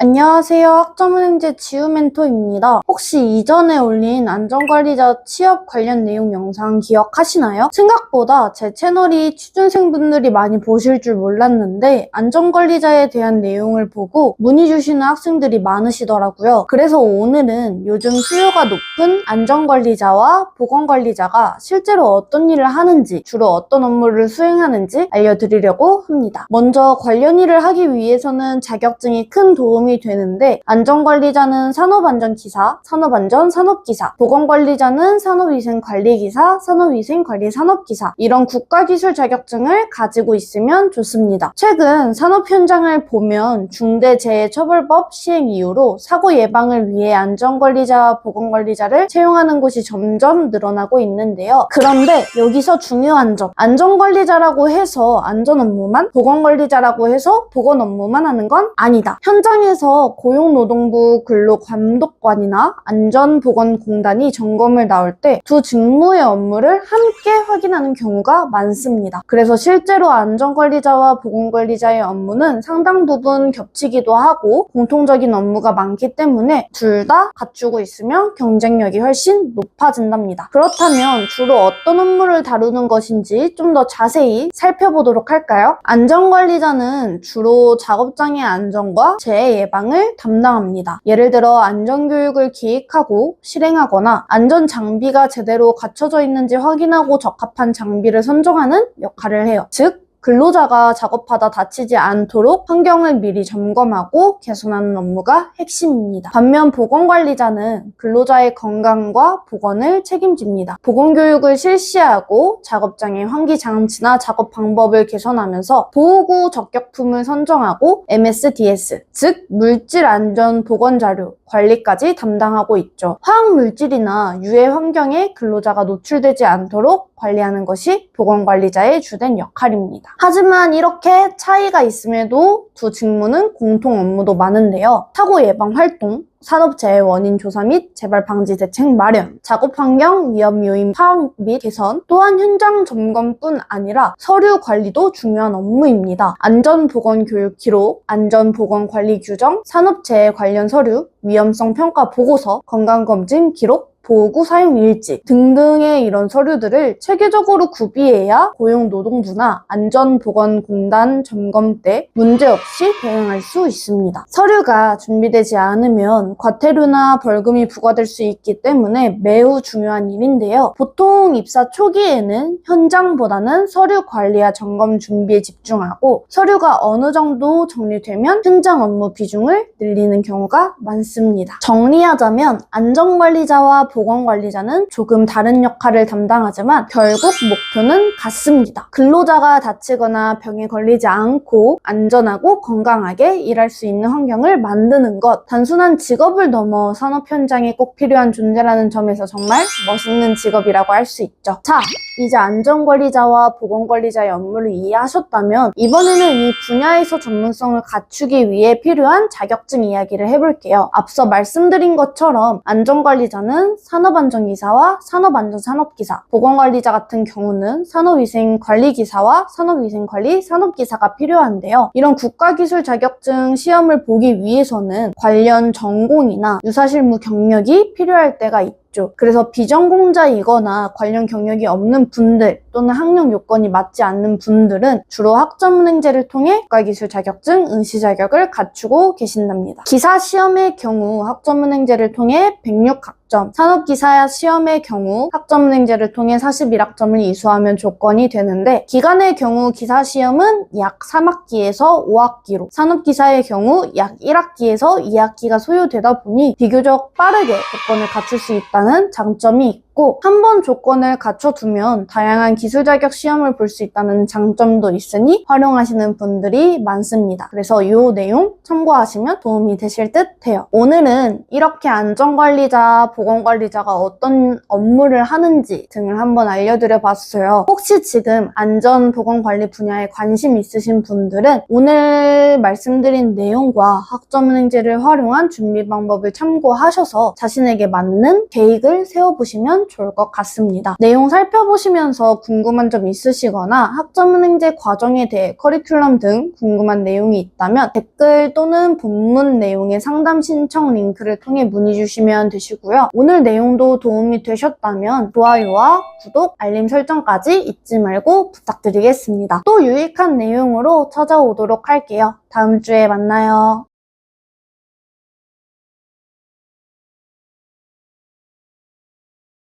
안녕하세요. 학점은행제 지우멘토입니다. 혹시 이전에 올린 안전관리자 취업 관련 내용 영상 기억하시나요? 생각보다 제 채널이 취준생분들이 많이 보실 줄 몰랐는데 안전관리자에 대한 내용을 보고 문의 주시는 학생들이 많으시더라고요. 그래서 오늘은 요즘 수요가 높은 안전관리자와 보건관리자가 실제로 어떤 일을 하는지, 주로 어떤 업무를 수행하는지 알려드리려고 합니다. 먼저 관련 일을 하기 위해서는 자격증이 큰 도움이 되는데, 안전관리자는 산업안전기사, 산업안전 산업기사, 보건관리자는 산업위생관리기사, 산업위생관리 산업기사, 이런 국가기술 자격증을 가지고 있으면 좋습니다. 최근 산업 현장을 보면 중대재해처벌법 시행 이후로 사고 예방을 위해 안전관리자와 보건관리자를 채용하는 곳이 점점 늘어나고 있는데요. 그런데 여기서 중요한 점, 안전관리자라고 해서 안전 업무만, 보건관리자라고 해서 보건 업무만 하는 건 아니다. 현장에서 고용노동부 근로감독관이나 안전보건공단이 점검을 나올 때 두 직무의 업무를 함께 확인하는 경우가 많습니다. 그래서 실제로 안전관리자와 보건관리자의 업무는 상당 부분 겹치기도 하고 공통적인 업무가 많기 때문에 둘 다 갖추고 있으면 경쟁력이 훨씬 높아진답니다. 그렇다면 주로 어떤 업무를 다루는 것인지 좀 더 자세히 살펴보도록 할까요? 안전관리자는 주로 작업장의 안전과 재해 예방을 담당합니다. 예를 들어 안전교육을 기획하고 실행하거나 안전장비가 제대로 갖춰져 있는지 확인하고 적합한 장비를 선정하는 역할을 해요. 즉, 근로자가 작업하다 다치지 않도록 환경을 미리 점검하고 개선하는 업무가 핵심입니다. 반면 보건관리자는 근로자의 건강과 보건을 책임집니다. 보건교육을 실시하고 작업장의 환기장치나 작업 방법을 개선하면서 보호구 적격품을 선정하고 MSDS, 즉 물질안전보건자료 관리까지 담당하고 있죠. 화학물질이나 유해 환경에 근로자가 노출되지 않도록 관리하는 것이 보건관리자의 주된 역할입니다. 하지만 이렇게 차이가 있음에도 두 직무는 공통 업무도 많은데요. 사고 예방 활동, 산업재해 원인 조사 및 재발 방지 대책 마련, 작업 환경 위험 요인 파악 및 개선, 또한 현장 점검뿐 아니라 서류 관리도 중요한 업무입니다. 안전보건 교육 기록, 안전보건 관리 규정, 산업재해 관련 서류, 위험성 평가 보고서, 건강검진 기록, 보호구 사용 일지 등등의 이런 서류들을 체계적으로 구비해야 고용노동부나 안전보건공단 점검 때 문제없이 대응할 수 있습니다. 서류가 준비되지 않으면 과태료나 벌금이 부과될 수 있기 때문에 매우 중요한 일인데요. 보통 입사 초기에는 현장보다는 서류 관리와 점검 준비에 집중하고 서류가 어느 정도 정리되면 현장 업무 비중을 늘리는 경우가 많습니다. 정리하자면 안전관리자와 보건관리자는 조금 다른 역할을 담당하지만 결국 목표는 같습니다. 근로자가 다치거나 병에 걸리지 않고 안전하고 건강하게 일할 수 있는 환경을 만드는 것. 단순한 직업을 넘어 산업 현장에 꼭 필요한 존재라는 점에서 정말 멋있는 직업이라고 할 수 있죠. 자, 이제 안전관리자와 보건관리자의 업무를 이해하셨다면 이번에는 이 분야에서 전문성을 갖추기 위해 필요한 자격증 이야기를 해볼게요. 앞서 말씀드린 것처럼 안전관리자는 산업안전기사와 산업안전산업기사, 보건관리자 같은 경우는 산업위생관리기사와 산업위생관리 산업기사가 필요한데요. 이런 국가기술 자격증 시험을 보기 위해서는 관련 전공이나 유사실무 경력이 필요할 때가 있죠. 그래서 비전공자이거나 관련 경력이 없는 분들 또는 학력 요건이 맞지 않는 분들은 주로 학점은행제를 통해 국가기술 자격증 응시 자격을 갖추고 계신답니다. 기사 시험의 경우 학점은행제를 통해 106학점, 산업기사 시험의 경우 학점은행제를 통해 41학점을 이수하면 조건이 되는데, 기간의 경우 기사 시험은 약 3학기에서 5학기로, 산업기사의 경우 약 1학기에서 2학기가 소요되다 보니 비교적 빠르게 조건을 갖출 수 있다는 장점이 있고, 한번 조건을 갖춰두면 다양한 기술 자격 시험을 볼 수 있다는 장점도 있으니 활용하시는 분들이 많습니다. 그래서 이 내용 참고하시면 도움이 되실 듯 해요. 오늘은 이렇게 안전관리자, 보건관리자가 어떤 업무를 하는지 등을 한번 알려드려 봤어요. 혹시 지금 안전보건관리 분야에 관심 있으신 분들은 오늘 말씀드린 내용과 학점은행제를 활용한 준비 방법을 참고하셔서 자신에게 맞는 계획을 세워보시면 보시면 좋을 것 같습니다. 내용 살펴보시면서 궁금한 점 있으시거나 학점은행제 과정에 대해 커리큘럼 등 궁금한 내용이 있다면 댓글 또는 본문 내용의 상담 신청 링크를 통해 문의 주시면 되시고요. 오늘 내용도 도움이 되셨다면 좋아요와 구독, 알림 설정까지 잊지 말고 부탁드리겠습니다. 또 유익한 내용으로 찾아오도록 할게요. 다음 주에 만나요.